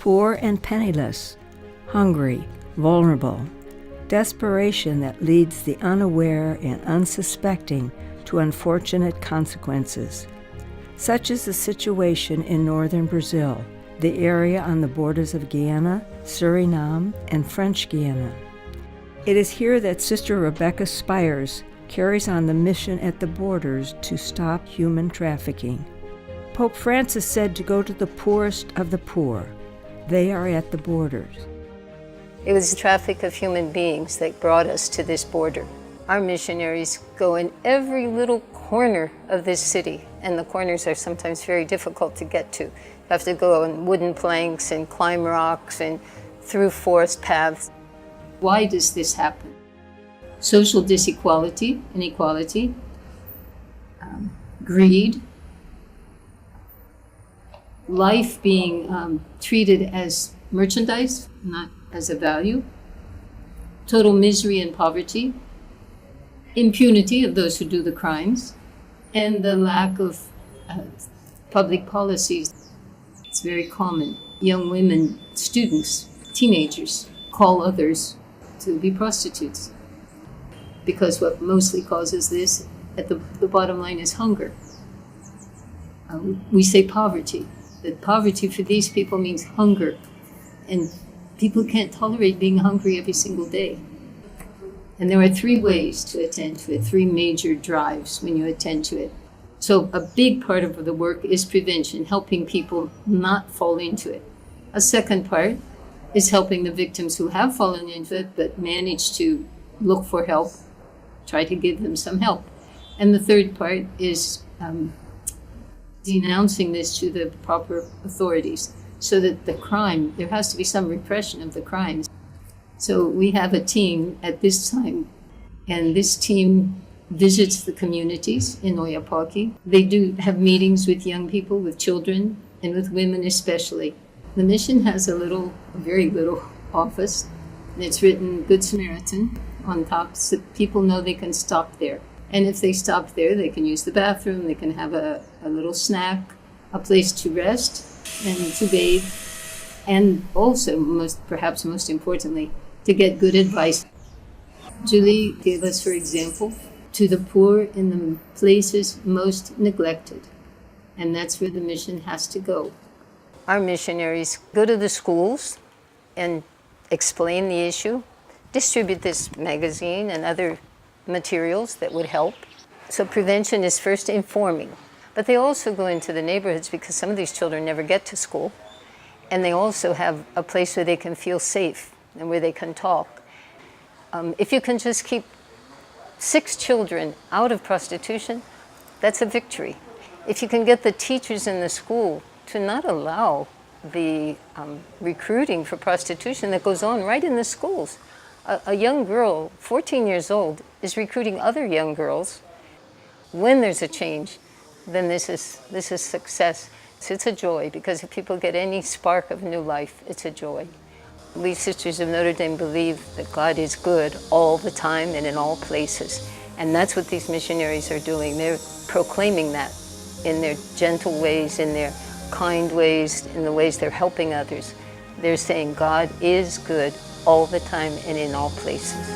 poor and penniless, hungry, vulnerable, desperation that leads the unaware and unsuspecting to unfortunate consequences. Such is the situation in northern Brazil, the area on the borders of Guyana, Suriname, and French Guiana. It is here that Sister Rebeca Spires carries on the mission at the borders to stop human trafficking. Pope Francis said to go to the poorest of the poor. They are at the borders. It was the traffic of human beings that brought us to this border. Our missionaries go in every little corner of this city, and the corners are sometimes very difficult to get to. You have to go on wooden planks and climb rocks and through forest paths. Why does this happen? Social disequality, inequality, greed, life being treated as merchandise, not as a value, total misery and poverty, impunity of those who do the crimes, and the lack of public policies. It's very common. Young women, students, teenagers call others to be prostitutes. Because what mostly causes this, at the bottom line, is hunger. We say poverty. That poverty for these people means hunger. And people can't tolerate being hungry every single day. And there are three ways to attend to it, three major drives when you attend to it. So a big part of the work is prevention, helping people not fall into it. A second part is helping the victims who have fallen into it but manage to look for help, try to give them some help. And the third part is denouncing this to the proper authorities so that the crime, there has to be some repression of the crimes. So we have a team at this time, and this team visits the communities in Oiapoque. They do have meetings with young people, with children, and with women especially. The mission has a very little office, and it's written Good Samaritan on top so people know they can stop there. And if they stop there, they can use the bathroom, they can have a little snack, a place to rest and to bathe, and also, perhaps most importantly, to get good advice. Julie gave us, for example, to the poor in the places most neglected, and that's where the mission has to go. Our missionaries go to the schools and explain the issue, distribute this magazine and other materials that would help. So prevention is first informing, but they also go into the neighborhoods because some of these children never get to school, and they also have a place where they can feel safe and where they can talk. If you can just keep 6 children out of prostitution, that's a victory. If you can get the teachers in the school to not allow the recruiting for prostitution that goes on right in the schools. A young girl, 14 years old, is recruiting other young girls. When there's a change, then this is success. So it's a joy, because if people get any spark of new life, it's a joy. We Sisters of Notre Dame believe that God is good all the time and in all places. And that's what these missionaries are doing. They're proclaiming that in their gentle ways, in their kind ways, in the ways they're helping others. They're saying God is good all the time and in all places.